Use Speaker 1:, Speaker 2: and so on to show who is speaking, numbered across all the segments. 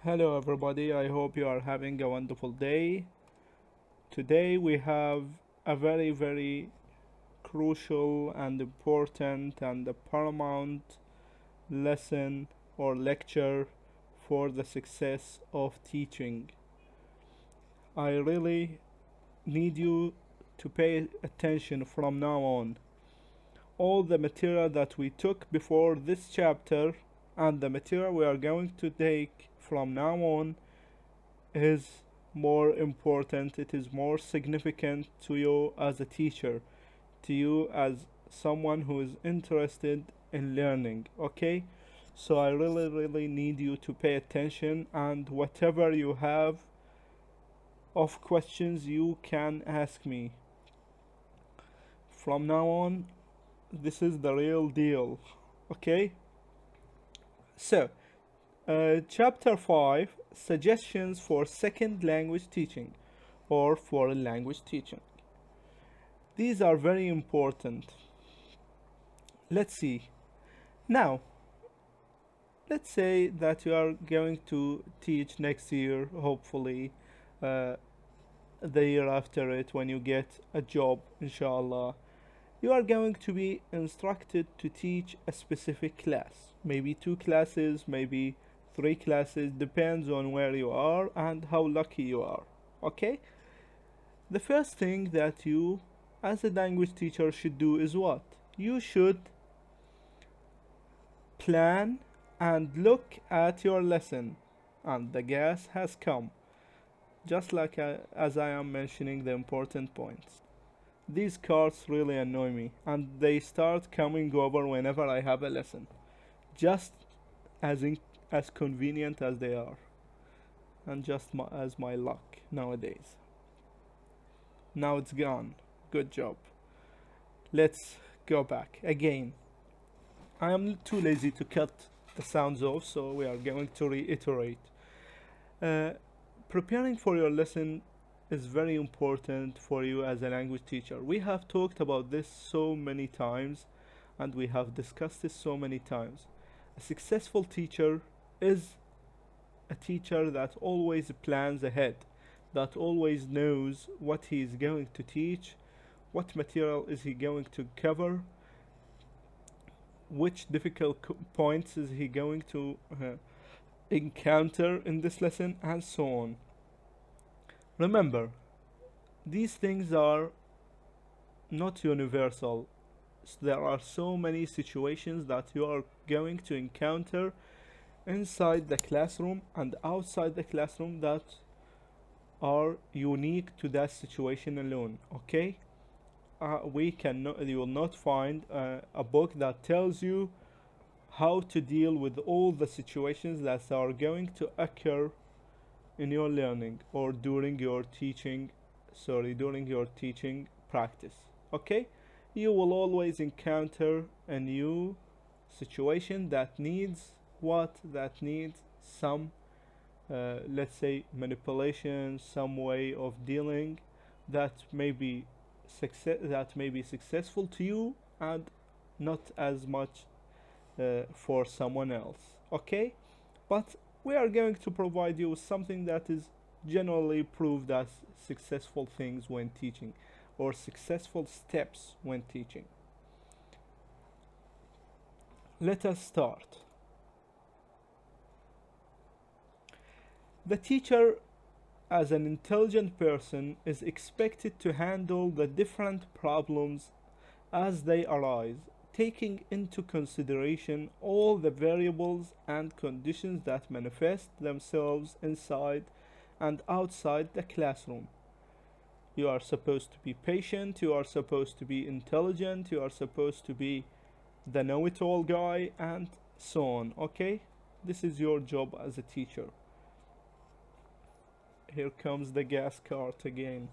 Speaker 1: Hello, everybody. I hope you are having a wonderful day. Today, we have a very crucial and important and paramount lesson or lecture for the success of teaching. I really need you to pay attention from now on. All the material that we took before this chapter and the material we are going to take from now on is more important, it is more significant to you as a teacher, to you as someone who is interested in learning, okay? So I really need you to pay attention, and whatever you have of questions you can ask me. From now on, this is the real deal, okay? So, chapter 5, suggestions for second language teaching or foreign language teaching. These are very important. Let's see. Now, let's say that you are going to teach next year, hopefully, uh, the year after it, when you get a job, inshallah. You are going to be instructed to teach a specific class. Maybe two classes, maybe three classes, depends on where you are and how lucky you are. Okay? The first thing that you, as a language teacher, should do is what? You should plan and look at your lesson. And the gas has come, just like as I am mentioning the important points. These cards really annoy me, and they start coming over whenever I have a lesson, just as convenient as they are, and just as my luck nowadays. Now it's gone. Good job. Let's go back again. I am too lazy to cut the sounds off, so we are going to reiterate. Uh, Preparing for your lesson is very important for you as a language teacher. We have talked about this so many times and we have discussed this so many times. A successful teacher is a teacher that always plans ahead, that always knows what he is going to teach, what material is he going to cover, which difficult points is he going to encounter in this lesson, and so on. Remember, these things are not universal. There are so many situations that you are going to encounter inside the classroom and outside the classroom that are unique to that situation alone. Okay, you will not find a book that tells you how to deal with all the situations that are going to occur in your learning or during your teaching practice. Okay, you will always encounter a new situation that needs some let's say manipulation, some way of dealing that may be successful to you and not as much for someone else. Okay, but we are going to provide you with something that is generally proved as successful things when teaching or successful steps when teaching. Let us start. The teacher, as an intelligent person, is expected to handle the different problems as they arise, taking into consideration all the variables and conditions that manifest themselves inside and outside the classroom. You are supposed to be patient, you are supposed to be intelligent, you are supposed to be the know it all guy, and so on, okay? This is your job as a teacher. Here comes the gas cart again.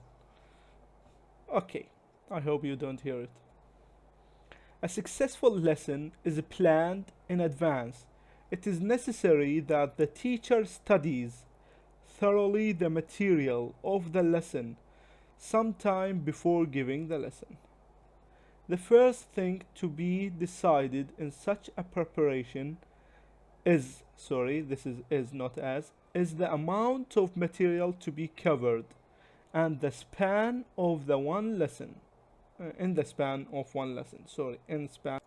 Speaker 1: Okay, I hope you don't hear it. A successful lesson is planned in advance. It is necessary that the teacher studies thoroughly the material of the lesson sometime before giving the lesson. The first thing to be decided in such a preparation is, sorry, this is not as, is the amount of material to be covered and the span of the one lesson. In the span of one lesson, sorry, in span.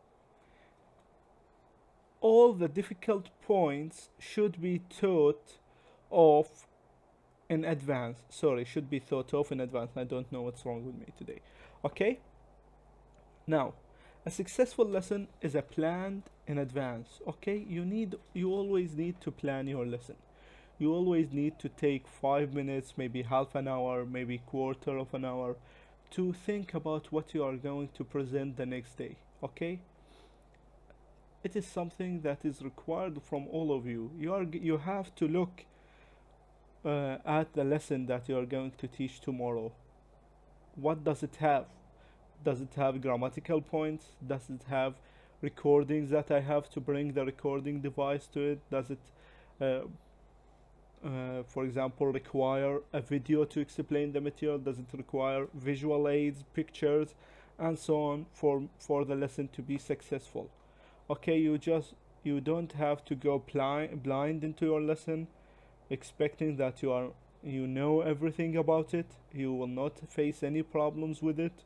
Speaker 1: All the difficult points should be thought of in advance. Sorry, should be thought of in advance. I don't know what's wrong with me today. Okay? Now, a successful lesson is a planned in advance. Okay? You always need to plan your lesson. You always need to take 5 minutes, maybe half an hour, maybe quarter of an hour to think about what you are going to present the next day. Okay? It is something that is required from all of you. You have to look at the lesson that you are going to teach tomorrow. What does it have? Does it have grammatical points? Does it have recordings that I have to bring the recording device to it? Does it, uh, for example, require a video to explain the material? Does it require visual aids, pictures, and so on for the lesson to be successful? Okay, you don't have to go blind into your lesson expecting that you know everything about it. You will not face any problems with it,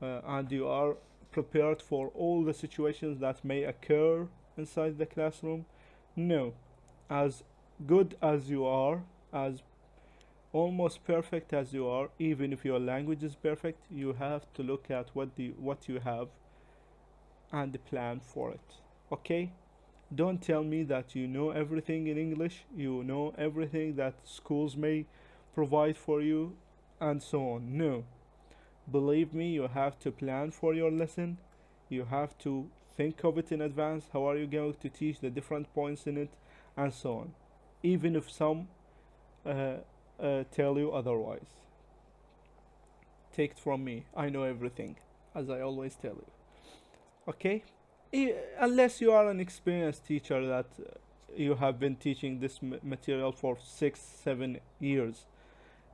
Speaker 1: and you are prepared for all the situations that may occur inside the classroom. No, as good as you are, as almost perfect as you are, even if your language is perfect, you have to look at what you have and plan for it. Okay? Don't tell me that you know everything in English, you know everything that schools may provide for you, and so on. No. Believe me, you have to plan for your lesson. You have to think of it in advance. How are you going to teach the different points in it, and so on. Even if some uh, tell you otherwise. Take it from me. I know everything, as I always tell you. Okay? Unless you are an experienced teacher that you have been teaching this material for 6 7 years,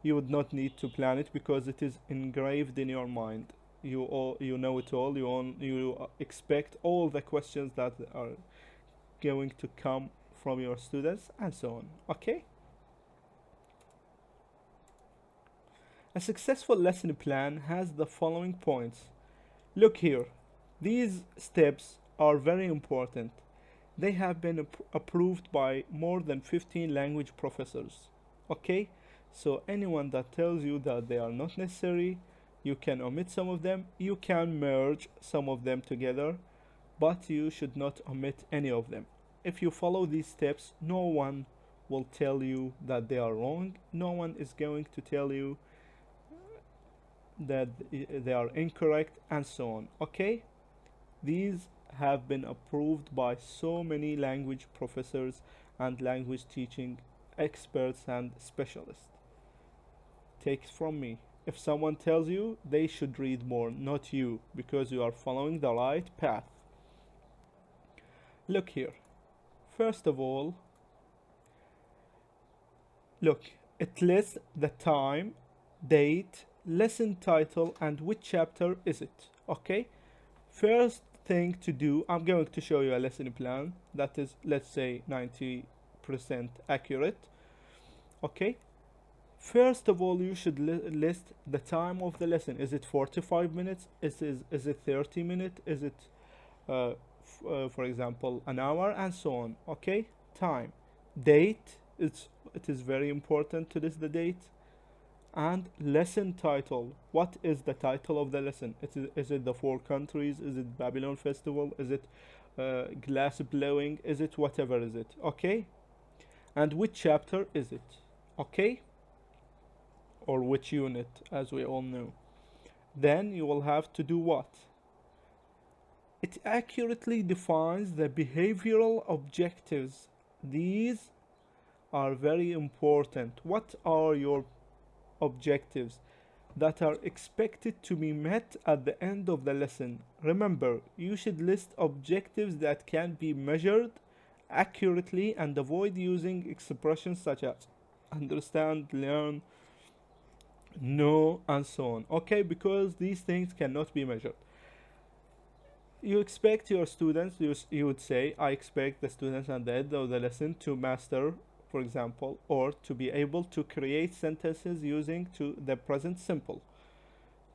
Speaker 1: you would not need to plan it because it is engraved in your mind. You know it all. You expect all the questions that are going to come from your students and so on. Okay. A successful lesson plan has the following points. Look here. These steps are very important. They have been approved by more than 15 language professors. Okay? So anyone that tells you that they are not necessary, you can omit some of them, you can merge some of them together, but you should not omit any of them. If you follow these steps, no one will tell you that they are wrong. No one is going to tell you that they are incorrect and so on. Okay? These have been approved by so many language professors and language teaching experts and specialists. Take it from me. If someone tells you, they should read more, not you, because you are following the right path. Look here. First of all, look, it lists the time, date, lesson title, and which chapter is it. Okay? First thing to do, I'm going to show you a lesson plan that is, let's say, 90% accurate. Okay? First of all, you should list the time of the lesson. Is it 45 minutes? Is it 30 minutes? Is it, for example, an hour? And so on. Okay? Time. Date. It is very important to list the date. And lesson title. What is the title of the lesson? Is it the Four Countries? Is it Babylon Festival? Is it glass blowing? Is it whatever is it? Okay? And which chapter is it? Okay? Or which unit, as we all know. Then you will have to do what? It accurately defines the behavioral objectives. These are very important. What are your objectives that are expected to be met at the end of the lesson? Remember, you should list objectives that can be measured accurately and avoid using expressions such as understand, learn, know, and so on. Okay, because these things cannot be measured. You expect your students, you would say, I expect the students at the end of the lesson to master, for example, or to be able to create sentences using to the present simple.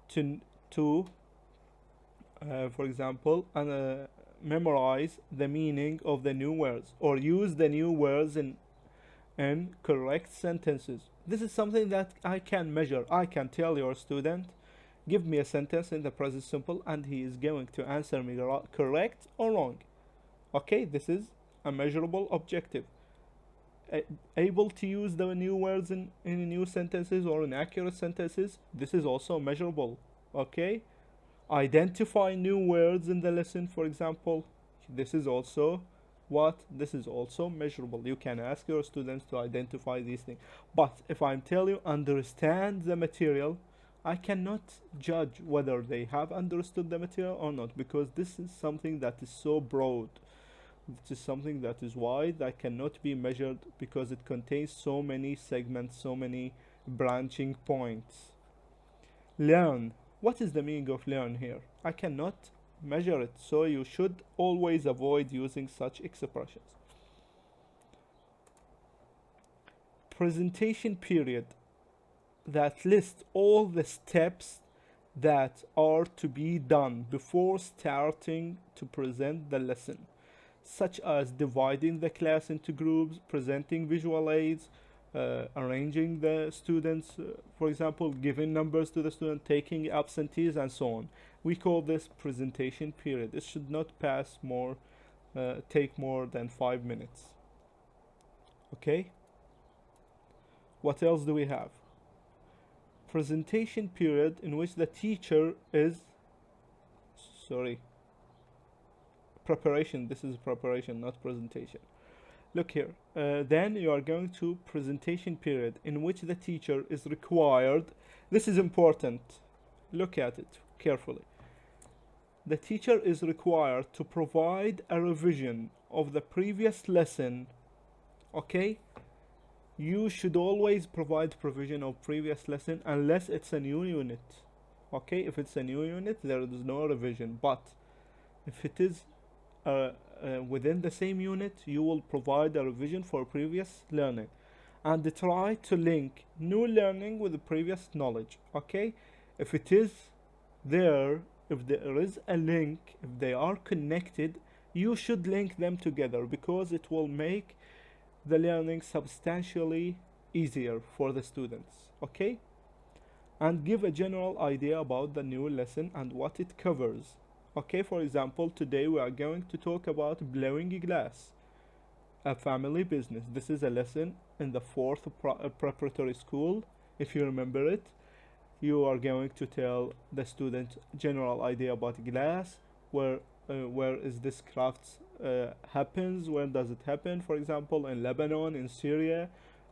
Speaker 1: To, for example, memorize the meaning of the new words or use the new words in correct sentences. This is something that I can measure. I can tell your student, give me a sentence in the present simple, and he is going to answer me correct or wrong. Okay, this is a measurable objective. Able to use the new words in new sentences or in accurate sentences, this is also measurable. Okay, identify new words in the lesson, for example, this is also this is also measurable. You can ask your students to identify these things. But if I'm telling you understand the material, I cannot judge whether they have understood the material or not, because this is something that is so broad. This is something that is wide, that cannot be measured because it contains so many segments, so many branching points. Learn. What is the meaning of learn here? I cannot measure it, so you should always avoid using such expressions. Presentation period, that lists all the steps that are to be done before starting to present the lesson, such as dividing the class into groups, presenting visual aids, arranging the students, for example, giving numbers to the student, taking absentees, and so on. We call this presentation period. It should not take more than 5 minutes. Okay? What else do we have? Presentation period in which the teacher is, preparation. This is preparation, not presentation. Look here. Then you are going to presentation period in which the teacher is required. This is important. Look at it carefully. The teacher is required to provide a revision of the previous lesson. Okay? You should always provide provision of previous lesson unless it's a new unit. Okay? If it's a new unit, there is no revision. But if it is within the same unit, you will provide a revision for previous learning and try to link new learning with the previous knowledge. Okay, if it is there, if there is a link, if they are connected, you should link them together because it will make the learning substantially easier for the students. Okay, and give a general idea about the new lesson and what it covers. Okay, for example, today we are going to talk about blowing glass, a family business. This is a lesson in the fourth preparatory school. If you remember it, you are going to tell the student general idea about glass, where is this craft happens, when does it happen, for example, in Lebanon, in Syria,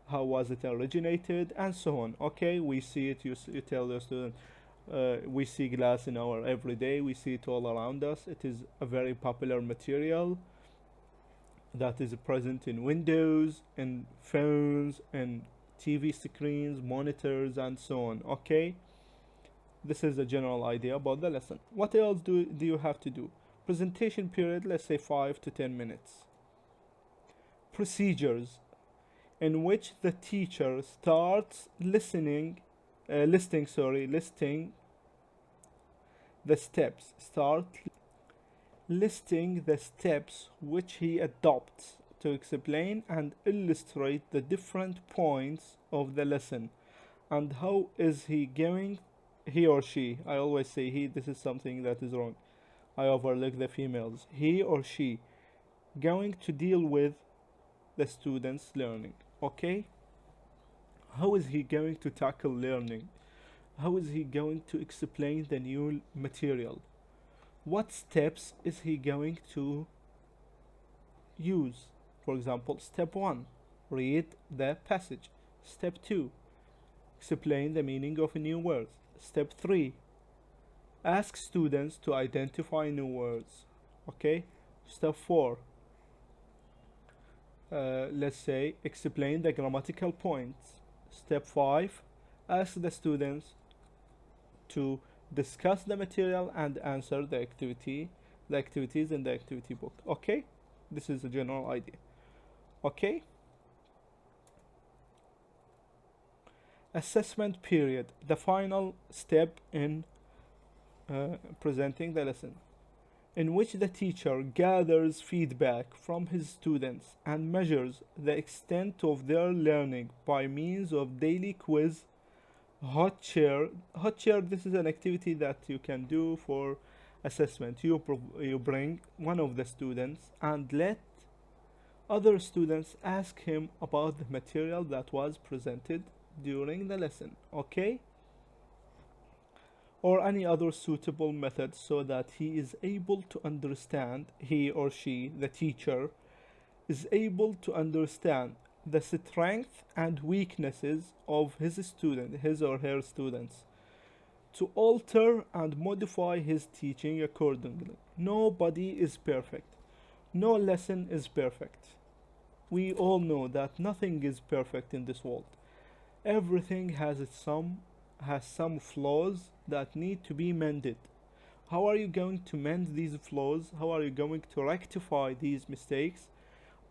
Speaker 1: how was it originated, and so on. Okay, we see it, you tell the student, we see glass in our everyday, we see it all around us. It is a very popular material that is present in windows, in phones, in TV screens, monitors, and so on. Okay, this is a general idea about the lesson. What else do you have to do? Presentation period, let's say 5 to 10 minutes. Procedures, in which the teacher starts listing the steps. Start listing the steps which he adopts to explain and illustrate the different points of the lesson, and how is he or she, I always say he, this is something that is wrong, I overlook the females, he or she going to deal with the students learning. Okay, how is he going to tackle learning? How is he going to explain the new material? What steps is he going to use? For example, step 1, read the passage. Step 2, explain the meaning of new words. Step 3, ask students to identify new words. Okay, step 4, let's say explain the grammatical points. Step 5, ask the students to discuss the material and answer the activity the activities in the activity book. Okay, this is a general idea. Okay, assessment period, the final step in presenting the lesson, in which the teacher gathers feedback from his students and measures the extent of their learning by means of daily quiz. Hot chair. Hot chair, this is an activity that you can do for assessment. You bring one of the students and let other students ask him about the material that was presented during the lesson. Okay, or any other suitable method so that he is able to understand, he or she, the teacher, is able to understand the strengths and weaknesses of his student, his or her students, to alter and modify his teaching accordingly. Nobody is perfect. No lesson is perfect. We all know that nothing is perfect in this world. Everything has some flaws that need to be mended. How are you going to mend these flaws? How are you going to rectify these mistakes?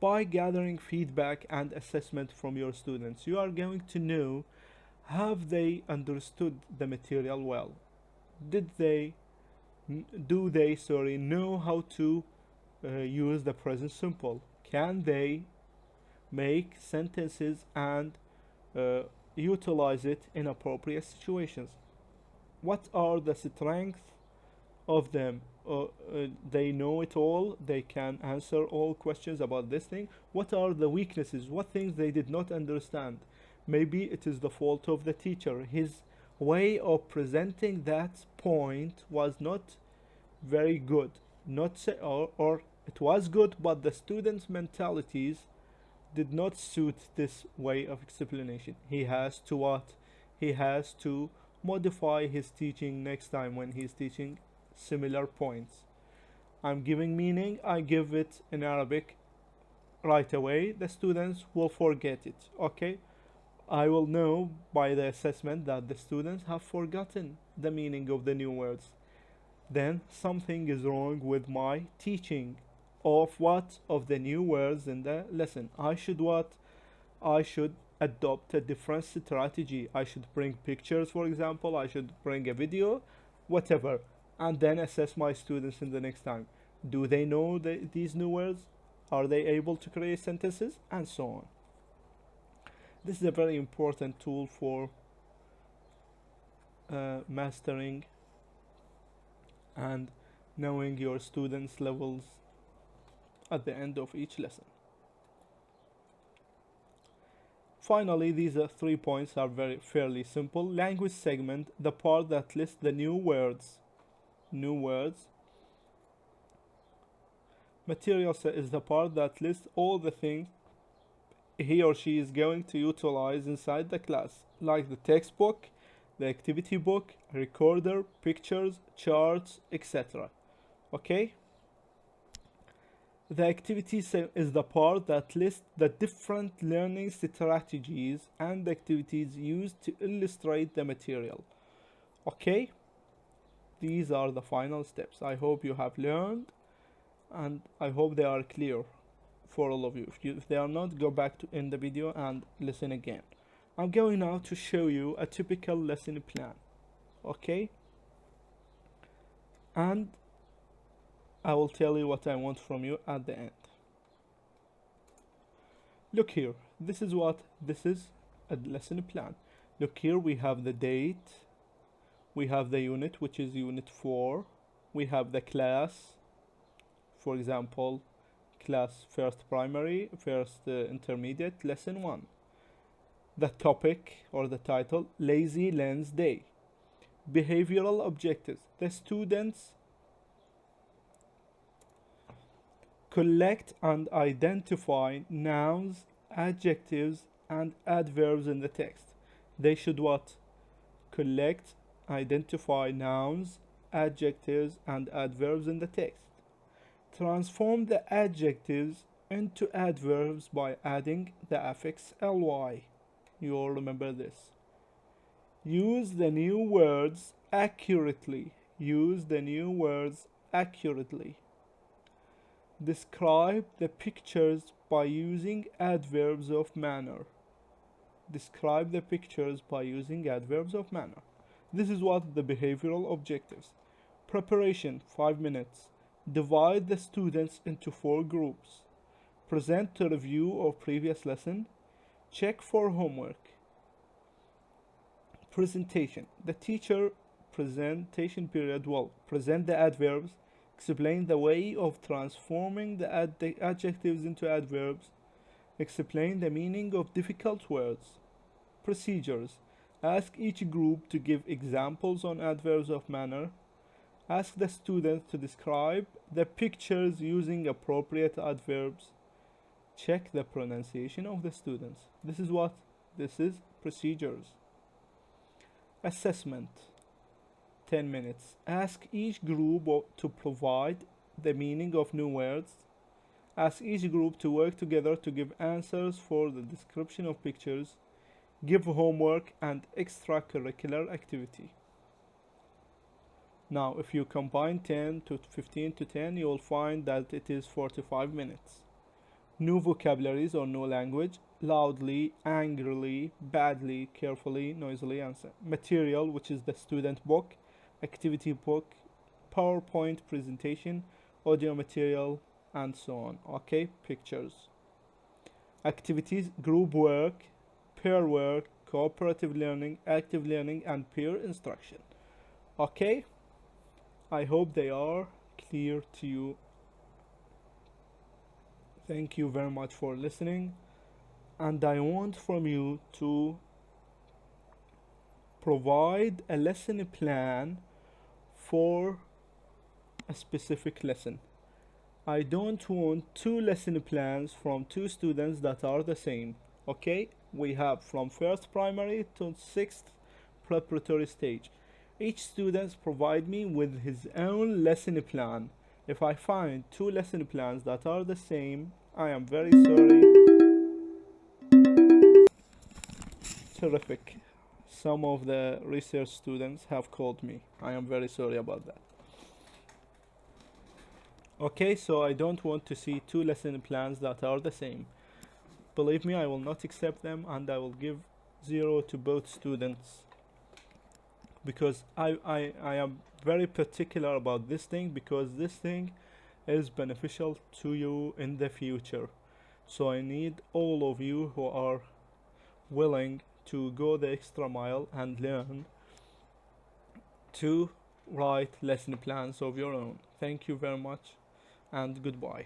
Speaker 1: By gathering feedback and assessment from your students. You are going to know, have they understood the material well? Did they do they know how to use the present simple? Can they make sentences and uh, utilize it in appropriate situations? What are the strengths of them? They know it all, they can answer all questions about this thing. What are the weaknesses? What things they did not understand? Maybe it is the fault of the teacher. His way of presenting that point was not very good. Not say, or it was good, but the students' mentalities did not suit this way of explanation. He has to what? He has to modify his teaching next time when he's teaching similar points. I'm giving meaning, I give it in Arabic right away, the students will forget it. Okay? I will know by the assessment that the students have forgotten the meaning of the new words. Then something is wrong with my teaching of what? Of the new words in the lesson. I should what? I should adopt a different strategy. I should bring pictures, for example. I should bring a video, whatever, and then assess my students in the next time. Do they know these new words? Are they able to create sentences? And so on. This is a very important tool for mastering and knowing your students' levels at the end of each lesson. Finally, these 3 points are very fairly simple. Language segment, the part that lists the new words. New words. Material is the part that lists all the things he or she is going to utilize inside the class, like the textbook, the activity book, recorder, pictures, charts, etc. Okay? The activity is the part that lists the different learning strategies and activities used to illustrate the material. Okay? These are the final steps. I hope you have learned and I hope they are clear for all of you. If they are not, go back to in the video and listen again. I'm going now to show you a typical lesson plan. Okay? And I will tell you what I want from you at the end. Look here, this is a lesson plan. Look here, we have the date, we have the unit, which is unit 4, we have the class, for example, class first primary, first intermediate, lesson 1. The topic or the title, Lazy Lens Day. Behavioral objectives. The students collect and identify nouns, adjectives, and adverbs in the text. They should what? Collect, identify nouns, adjectives, and adverbs in the text. Transform the adjectives into adverbs by adding the affix ly. You all remember this. Use the new words accurately. Use the new words accurately. Describe the pictures by using adverbs of manner. Describe the pictures by using adverbs of manner. This is what the behavioral objectives. Preparation 5 minutes. Divide the students into 4 groups. Present a review of previous lesson. Check for homework. Presentation. The teacher presentation period will present the adverbs, explain the way of transforming the adjectives into adverbs, explain the meaning of difficult words. Procedures. Ask each group to give examples on adverbs of manner. Ask the students to describe the pictures using appropriate adverbs. Check the pronunciation of the students. This is procedures. Assessment 10 minutes. Ask each group to provide the meaning of new words. Ask each group to work together to give answers for the description of pictures. Give homework and extracurricular activity. Now, if you combine 10 to 15 to 10, you will find that it is 45 minutes. New vocabularies or new language: loudly, angrily, badly, carefully, noisily, and material, which is the student book, activity book, PowerPoint presentation, audio material, and so on. Okay, pictures. Activities: group work, pair work, cooperative learning, active learning, and peer instruction. Okay, I hope they are clear to you. Thank you very much for listening, and I want from you to provide a lesson plan for a specific lesson. I don't want 2 lesson plans from 2 students that are the same. Okay, we have from first primary to 6th preparatory stage. Each student provide me with his own lesson plan. If I find 2 lesson plans that are the same, I am very sorry. Terrific. Some of the research students have called me. I am very sorry about that. Okay, so I don't want to see 2 lesson plans that are the same. Believe me, I will not accept them, and I will give 0 to both students, because I am very particular about this thing, because this thing is beneficial to you in the future. So I need all of you who are willing to go the extra mile and learn to write lesson plans of your own. Thank you very much, and goodbye.